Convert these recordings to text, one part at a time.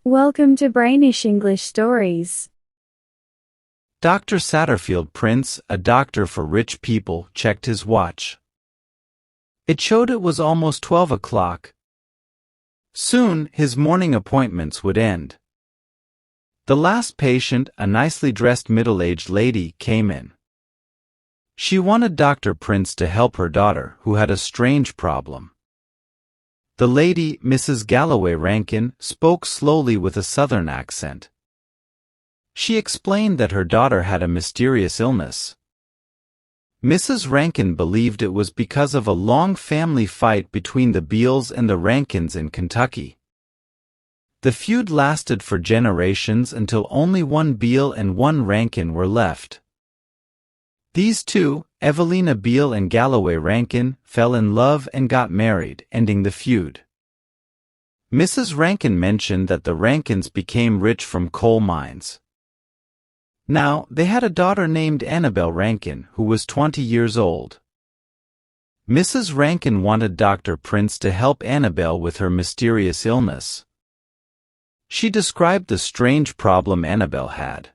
Welcome to Brainish English Stories. Dr. Satterfield Prince, a doctor for rich people, checked his watch. It showed it was almost 12 o'clock. Soon, his morning appointments would end. The last patient, a nicely dressed middle-aged lady, came in. She wanted Dr. Prince to help her daughter, who had a strange problem. The lady, Mrs. Galloway Rankin, spoke slowly with a southern accent. She explained that her daughter had a mysterious illness. Mrs. Rankin believed it was because of a long family fight between the Beals and the Rankins in Kentucky. The feud lasted for generations until only one Beal and one Rankin were left. These two, Evelina Beal and Galloway Rankin, fell in love and got married, ending the feud. Mrs. Rankin mentioned that the Rankins became rich from coal mines. Now, they had a daughter named Annabel Rankin, who was 20 years old. Mrs. Rankin wanted Dr. Prince to help Annabel with her mysterious illness. She described the strange problem Annabel had.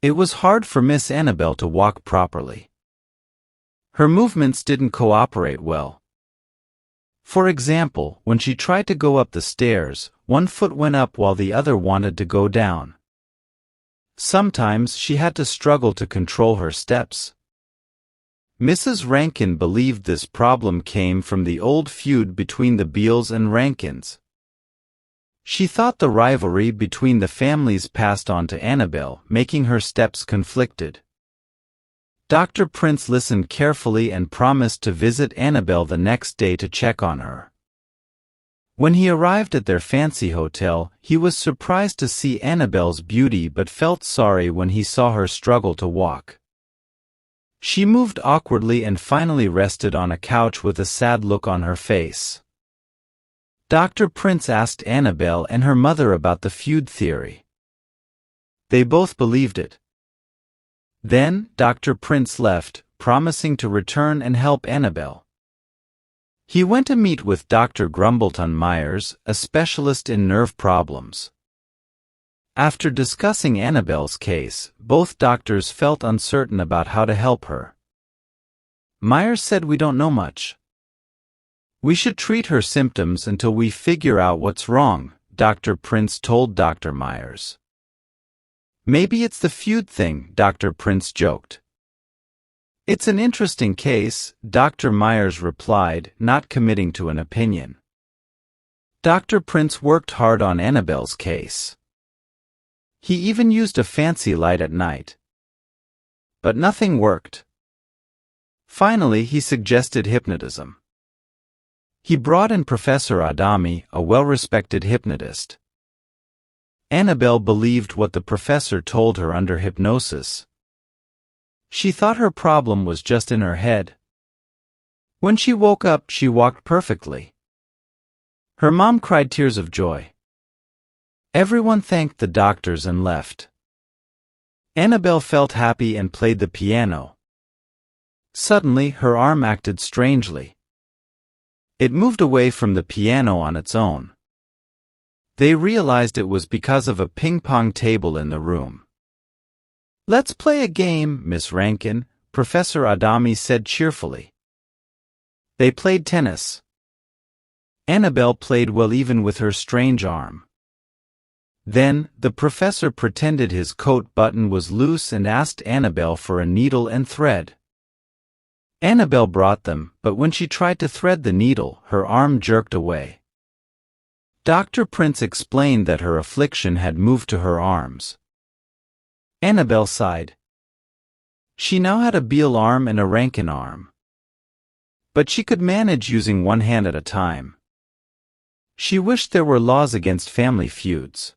It was hard for Miss Annabel to walk properly. Her movements didn't cooperate well. For example, when she tried to go up the stairs, one foot went up while the other wanted to go down. Sometimes she had to struggle to control her steps. Mrs. Rankin believed this problem came from the old feud between the Beals and Rankins. She thought the rivalry between the families passed on to Annabel, making her steps conflicted. Dr. Prince listened carefully and promised to visit Annabel the next day to check on her. When he arrived at their fancy hotel, he was surprised to see Annabel's beauty but felt sorry when he saw her struggle to walk. She moved awkwardly and finally rested on a couch with a sad look on her face. Dr. Prince asked Annabel and her mother about the feud theory. They both believed it. Then, Dr. Prince left, promising to return and help Annabel. He went to meet with Dr. Grumbleton Myers, a specialist in nerve problems. After discussing Annabel's case, both doctors felt uncertain about how to help her. Myers said, "We don't know much. We should treat her symptoms until we figure out what's wrong," Dr. Prince told Dr. Myers. "Maybe it's the feud thing," Dr. Prince joked. "It's an interesting case," Dr. Myers replied, not committing to an opinion. Dr. Prince worked hard on Annabel's case. He even used a fancy light at night. But nothing worked. Finally, he suggested hypnotism. He brought in Professor Adami, a well-respected hypnotist. Annabel believed what the professor told her under hypnosis. She thought her problem was just in her head. When she woke up, she walked perfectly. Her mom cried tears of joy. Everyone thanked the doctors and left. Annabel felt happy and played the piano. Suddenly, her arm acted strangely. It moved away from the piano on its own. They realized it was because of a ping-pong table in the room. "Let's play a game, Miss Rankin," Professor Adami said cheerfully. They played tennis. Annabel played well even with her strange arm. Then, the professor pretended his coat button was loose and asked Annabel for a needle and thread. Annabel brought them, but when she tried to thread the needle, her arm jerked away. Dr. Prince explained that her affliction had moved to her arms. Annabel sighed. She now had a Beal arm and a Rankin arm. But she could manage using one hand at a time. She wished there were laws against family feuds.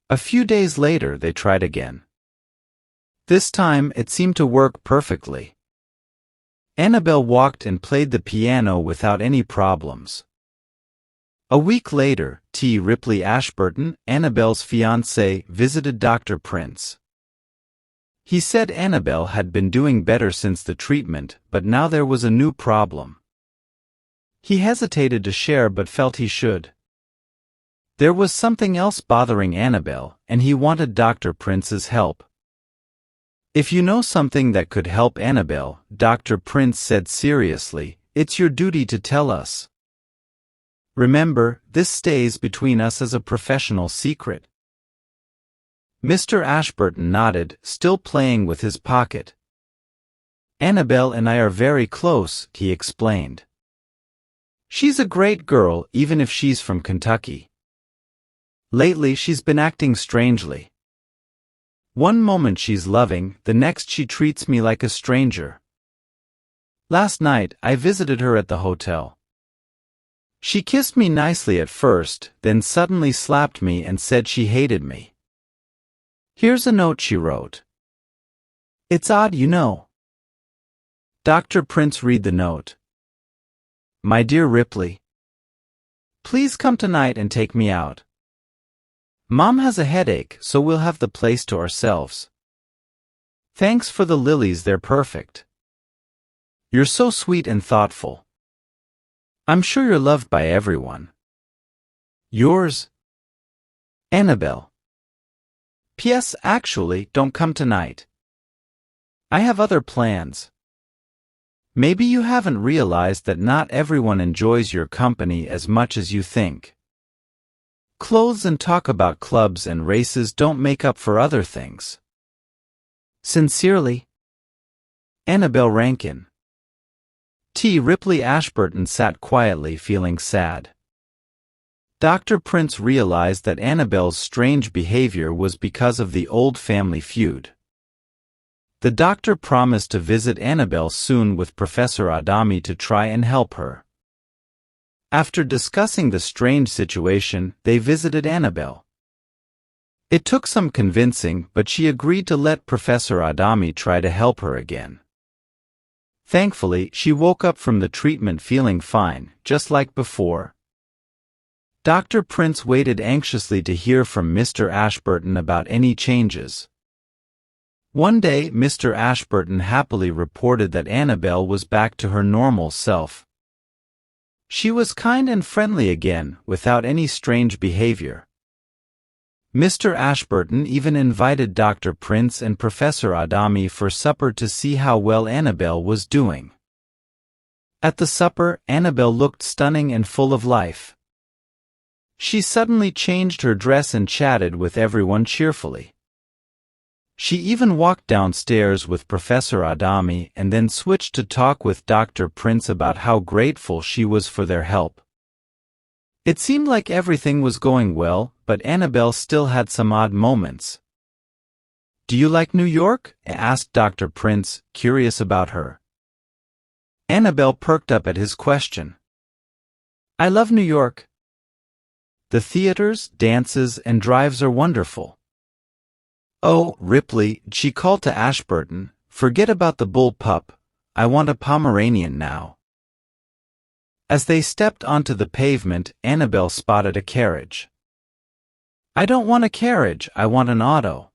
A few days later, they tried again. This time, it seemed to work perfectly. Annabel walked and played the piano without any problems. A week later, T. Ripley Ashburton, Annabel's fiancé, visited Dr. Prince. He said Annabel had been doing better since the treatment, but now there was a new problem. He hesitated to share but felt he should. There was something else bothering Annabel, and he wanted Dr. Prince's help. If you know something that could help Annabel, Dr. Prince said seriously, it's your duty to tell us. Remember, this stays between us as a professional secret. Mr. Ashburton nodded, still playing with his pocket. Annabel and I are very close, he explained. She's a great girl, even if she's from Kentucky. Lately she's been acting strangely. One moment she's loving, the next she treats me like a stranger. Last night, I visited her at the hotel. She kissed me nicely at first, then suddenly slapped me and said she hated me. Here's a note she wrote. It's odd, you know. Dr. Prince read the note. My dear Ripley, please come tonight and take me out. Mom has a headache, so we'll have the place to ourselves. Thanks for the lilies, they're perfect. You're so sweet and thoughtful. I'm sure you're loved by everyone. Yours, Annabel. P.S. Actually, don't come tonight. I have other plans. Maybe you haven't realized that not everyone enjoys your company as much as you think. Clothes and talk about clubs and races don't make up for other things. Sincerely, Annabel Rankin. T. Ripley Ashburton sat quietly, feeling sad. Dr. Prince realized that Annabel's strange behavior was because of the old family feud. The doctor promised to visit Annabel soon with Professor Adami to try and help her. After discussing the strange situation, they visited Annabel. It took some convincing, but she agreed to let Professor Adami try to help her again. Thankfully, she woke up from the treatment feeling fine, just like before. Dr. Prince waited anxiously to hear from Mr. Ashburton about any changes. One day, Mr. Ashburton happily reported that Annabel was back to her normal self. She was kind and friendly again, without any strange behavior. Mr. Ashburton even invited Dr. Prince and Professor Adami for supper to see how well Annabel was doing. At the supper, Annabel looked stunning and full of life. She suddenly changed her dress and chatted with everyone cheerfully. She even walked downstairs with Professor Adami and then switched to talk with Dr. Prince about how grateful she was for their help. It seemed like everything was going well, but Annabel still had some odd moments. Do you like New York? Asked Dr. Prince, curious about her. Annabel perked up at his question. I love New York. The theaters, dances, and drives are wonderful. Oh, Ripley, she called to Ashburton, forget about the bull pup, I want a Pomeranian now. As they stepped onto the pavement, Annabel spotted a carriage. I don't want a carriage, I want an auto.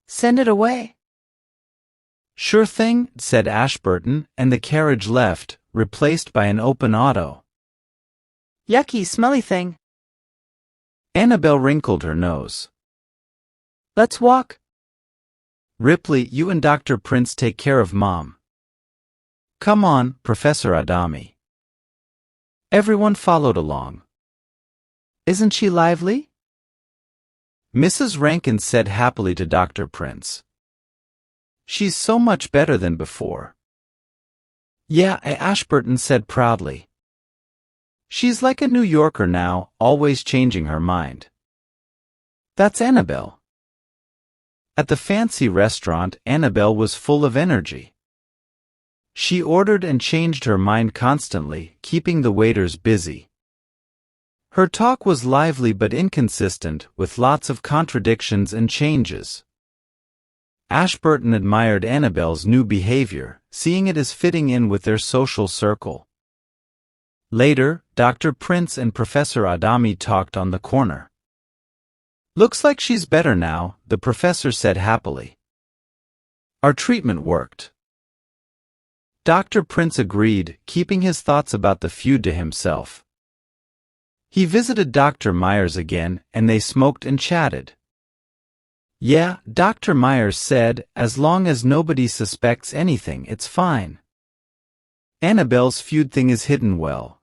Send it away. Sure thing, said Ashburton, and the carriage left, replaced by an open auto. Yucky, smelly thing. Annabel wrinkled her nose. Let's walk. Ripley, you and Dr. Prince take care of Mom. Come on, Professor Adami. Everyone followed along. Isn't she lively? Mrs. Rankin said happily to Dr. Prince. She's so much better than before. Yeah, Ashburton said proudly. She's like a New Yorker now, always changing her mind. That's Annabel. At the fancy restaurant, Annabel was full of energy. She ordered and changed her mind constantly, keeping the waiters busy. Her talk was lively but inconsistent, with lots of contradictions and changes. Ashburton admired Annabel's new behavior, seeing it as fitting in with their social circle. Later, Dr. Prince and Professor Adami talked on the corner. Looks like she's better now, the professor said happily. Our treatment worked. Dr. Prince agreed, keeping his thoughts about the feud to himself. He visited Dr. Myers again, and they smoked and chatted. Yeah, Dr. Myers said, as long as nobody suspects anything, it's fine. Annabel's feud thing is hidden well.